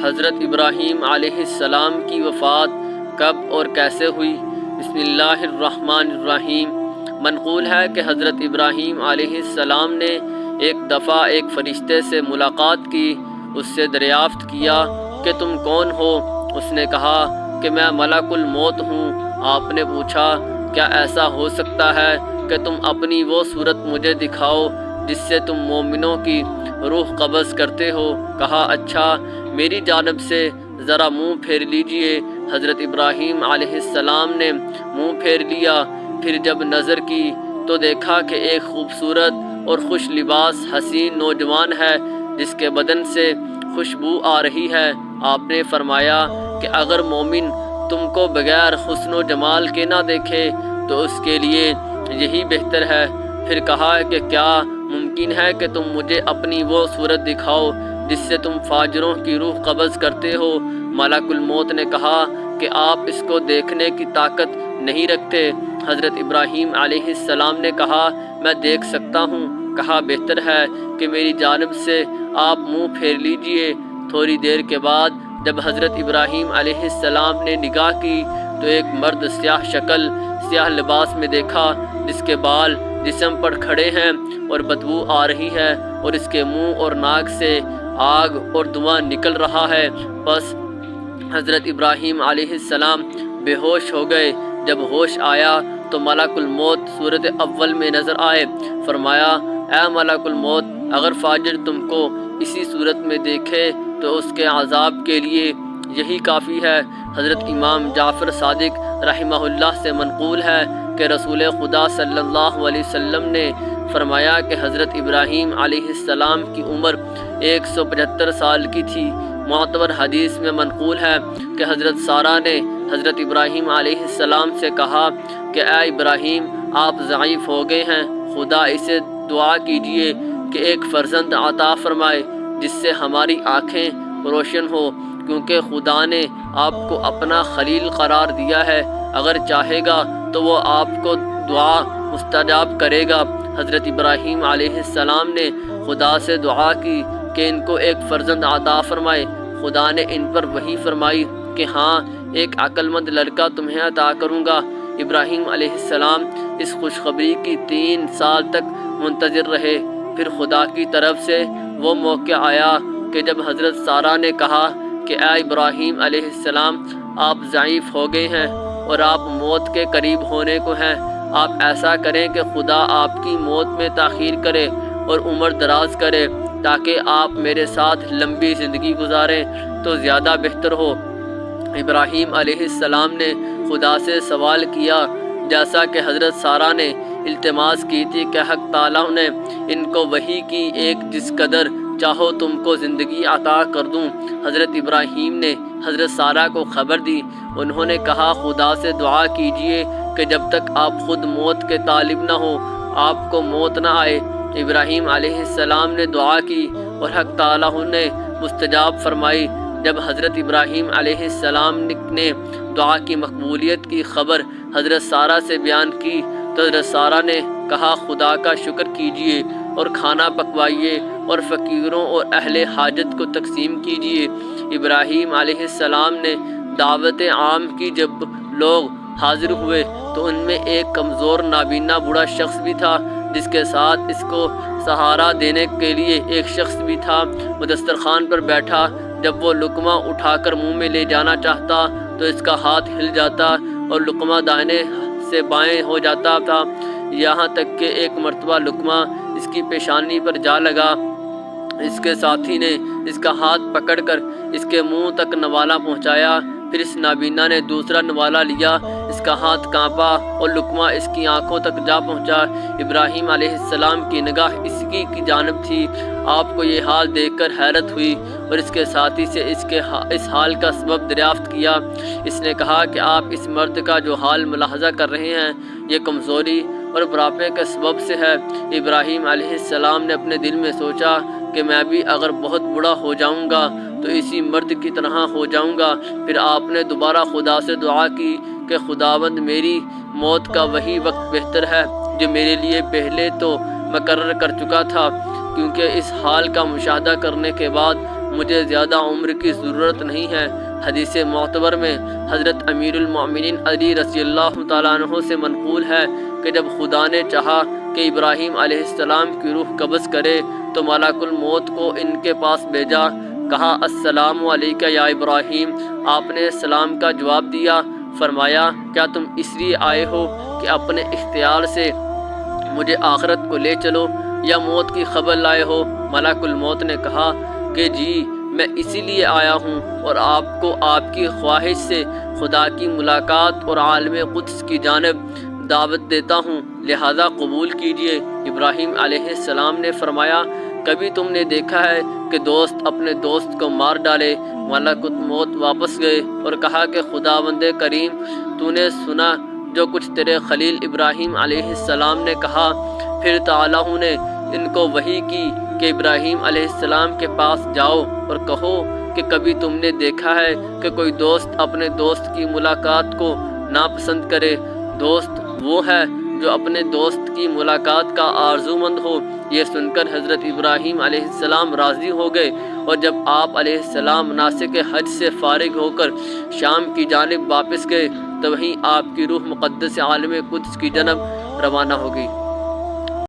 حضرت ابراہیم علیہ السلام کی وفات کب اور کیسے ہوئی؟ بسم اللہ الرحمن الرحیم۔ منقول ہے کہ حضرت ابراہیم علیہ السلام نے ایک دفعہ ایک فرشتے سے ملاقات کی۔ اس سے دریافت کیا کہ تم کون ہو؟ اس نے کہا کہ میں ملک الموت ہوں۔ آپ نے پوچھا کیا ایسا ہو سکتا ہے کہ تم اپنی وہ صورت مجھے دکھاؤ جس سے تم مومنوں کی روح قبض کرتے ہو؟ کہا اچھا میری جانب سے ذرا منہ پھیر لیجئے۔ حضرت ابراہیم علیہ السلام نے منہ پھیر لیا۔ پھر جب نظر کی تو دیکھا کہ ایک خوبصورت اور خوش لباس حسین نوجوان ہے جس کے بدن سے خوشبو آ رہی ہے۔ آپ نے فرمایا کہ اگر مومن تم کو بغیر حسن و جمال کے نہ دیکھے تو اس کے لیے یہی بہتر ہے۔ پھر کہا کہ کیا ممکن ہے کہ تم مجھے اپنی وہ صورت دکھاؤ جس سے تم فاجروں کی روح قبض کرتے ہو؟ ملک الموت نے کہا کہ آپ اس کو دیکھنے کی طاقت نہیں رکھتے۔ حضرت ابراہیم علیہ السلام نے کہا میں دیکھ سکتا ہوں۔ کہا بہتر ہے کہ میری جانب سے آپ منہ پھیر لیجئے۔ تھوڑی دیر کے بعد جب حضرت ابراہیم علیہ السلام نے نگاہ کی تو ایک مرد سیاہ شکل سیاہ لباس میں دیکھا جس کے بال جسم پر کھڑے ہیں اور بدبو آ رہی ہے اور اس کے منہ اور ناک سے آگ اور دھواں نکل رہا ہے۔ بس حضرت ابراہیم علیہ السلام بے ہوش ہو گئے۔ جب ہوش آیا تو ملک الموت صورت اول میں نظر آئے۔ فرمایا اے ملک الموت اگر فاجر تم کو اسی صورت میں دیکھے تو اس کے عذاب کے لیے یہی کافی ہے۔ حضرت امام جعفر صادق رحمہ اللہ سے منقول ہے کہ رسول خدا صلی اللہ علیہ وسلم نے فرمایا کہ حضرت ابراہیم علیہ السلام کی عمر 175 سال کی تھی۔ معتبر حدیث میں منقول ہے کہ حضرت سارہ نے حضرت ابراہیم علیہ السلام سے کہا کہ اے ابراہیم آپ ضعیف ہو گئے ہیں، خدا اسے دعا کیجئے کہ ایک فرزند عطا فرمائے جس سے ہماری آنکھیں روشن ہو، کیونکہ خدا نے آپ کو اپنا خلیل قرار دیا ہے، اگر چاہے گا تو وہ آپ کو دعا مستجاب کرے گا۔ حضرت ابراہیم علیہ السلام نے خدا سے دعا کی کہ ان کو ایک فرزند عطا فرمائے۔ خدا نے ان پر وحی فرمائی کہ ہاں ایک عقل مند لڑکا تمہیں عطا کروں گا۔ ابراہیم علیہ السلام اس خوشخبری کی 3 سال تک منتظر رہے۔ پھر خدا کی طرف سے وہ موقع آیا کہ جب حضرت سارہ نے کہا کہ اے ابراہیم علیہ السلام آپ ضعیف ہو گئے ہیں اور آپ موت کے قریب ہونے کو ہیں، آپ ایسا کریں کہ خدا آپ کی موت میں تاخیر کرے اور عمر دراز کرے تاکہ آپ میرے ساتھ لمبی زندگی گزاریں تو زیادہ بہتر ہو۔ ابراہیم علیہ السلام نے خدا سے سوال کیا جیسا کہ حضرت سارہ نے التماس کی تھی کہ حق تعالیٰ نے ان کو وحی کی ایک جس قدر چاہو تم کو زندگی عطا کر دوں۔ حضرت ابراہیم نے حضرت سارہ کو خبر دی۔ انہوں نے کہا خدا سے دعا کیجئے کہ جب تک آپ خود موت کے طالب نہ ہو آپ کو موت نہ آئے۔ ابراہیم علیہ السلام نے دعا کی اور حق تعالیٰ نے مستجاب فرمائی۔ جب حضرت ابراہیم علیہ السلام نے دعا کی مقبولیت کی خبر حضرت سارہ سے بیان کی تو حضرت سارہ نے کہا خدا کا شکر کیجئے اور کھانا پکوائیے اور فقیروں اور اہل حاجت کو تقسیم کیجئے۔ ابراہیم علیہ السلام نے دعوت عام کی۔ جب لوگ حاضر ہوئے تو ان میں ایک کمزور نابینا بوڑھا شخص بھی تھا جس کے ساتھ اس کو سہارا دینے کے لیے ایک شخص بھی تھا۔ وہ دسترخوان پر بیٹھا، جب وہ لقمہ اٹھا کر منہ میں لے جانا چاہتا تو اس کا ہاتھ ہل جاتا اور لقمہ دائیں سے بائیں ہو جاتا تھا، یہاں تک کہ ایک مرتبہ لقمہ اس کی پیشانی پر جا لگا۔ اس کے ساتھی نے اس کا ہاتھ پکڑ کر اس کے منہ تک نوالا پہنچایا۔ پھر اس نابینا نے دوسرا نوالا لیا، اس کا ہاتھ کانپا اور لقمہ اس کی آنکھوں تک جا پہنچا۔ ابراہیم علیہ السلام کی نگاہ اس کی جانب تھی۔ آپ کو یہ حال دیکھ کر حیرت ہوئی اور اس کے ساتھی سے اس حال کا سبب دریافت کیا۔ اس نے کہا کہ آپ اس مرد کا جو حال ملاحظہ کر رہے ہیں یہ کمزوری اور بڑھاپے کے سبب سے ہے۔ ابراہیم علیہ السلام نے اپنے دل میں سوچا کہ میں بھی اگر بہت بوڑھا ہو جاؤں گا تو اسی مرد کی طرح ہو جاؤں گا۔ پھر آپ نے دوبارہ خدا سے دعا کی کہ خداوند میری موت کا وہی وقت بہتر ہے جو میرے لیے پہلے تو مقرر کر چکا تھا، کیونکہ اس حال کا مشاہدہ کرنے کے بعد مجھے زیادہ عمر کی ضرورت نہیں ہے۔ حدیث معتبر میں حضرت امیر المومنین علی رضی اللہ تعالیٰ عنہ سے منقول ہے کہ جب خدا نے چاہا کہ ابراہیم علیہ السلام کی روح قبض کرے تو ملک الموت کو ان کے پاس بھیجا، کہا السلام علیک یا ابراہیم، آپ نے سلام کا جواب دیا، فرمایا کیا تم اس لیے آئے ہو کہ اپنے اختیار سے مجھے آخرت کو لے چلو یا موت کی خبر لائے ہو؟ ملک الموت نے کہا کہ جی میں اسی لیے آیا ہوں اور آپ کو آپ کی خواہش سے خدا کی ملاقات اور عالم قدس کی جانب دعوت دیتا ہوں، لہذا قبول کیجئے۔ ابراہیم علیہ السلام نے فرمایا کبھی تم نے دیکھا ہے کہ دوست اپنے دوست کو مار ڈالے؟ ملک الموت واپس گئے اور کہا کہ خداوند کریم، تو نے سنا جو کچھ تیرے خلیل ابراہیم علیہ السلام نے کہا؟ پھر تعالیٰ نے ان کو وحی کی کہ ابراہیم علیہ السلام کے پاس جاؤ اور کہو کہ کبھی تم نے دیکھا ہے کہ کوئی دوست اپنے دوست کی ملاقات کو ناپسند کرے؟ دوست وہ ہے جو اپنے دوست کی ملاقات کا آرزو مند ہو۔ یہ سن کر حضرت ابراہیم علیہ السلام راضی ہو گئے، اور جب آپ علیہ السلام مناسک حج سے فارغ ہو کر شام کی جانب واپس گئے تو وہیں آپ کی روح مقدس عالم قدس کی جانب روانہ ہو گئی۔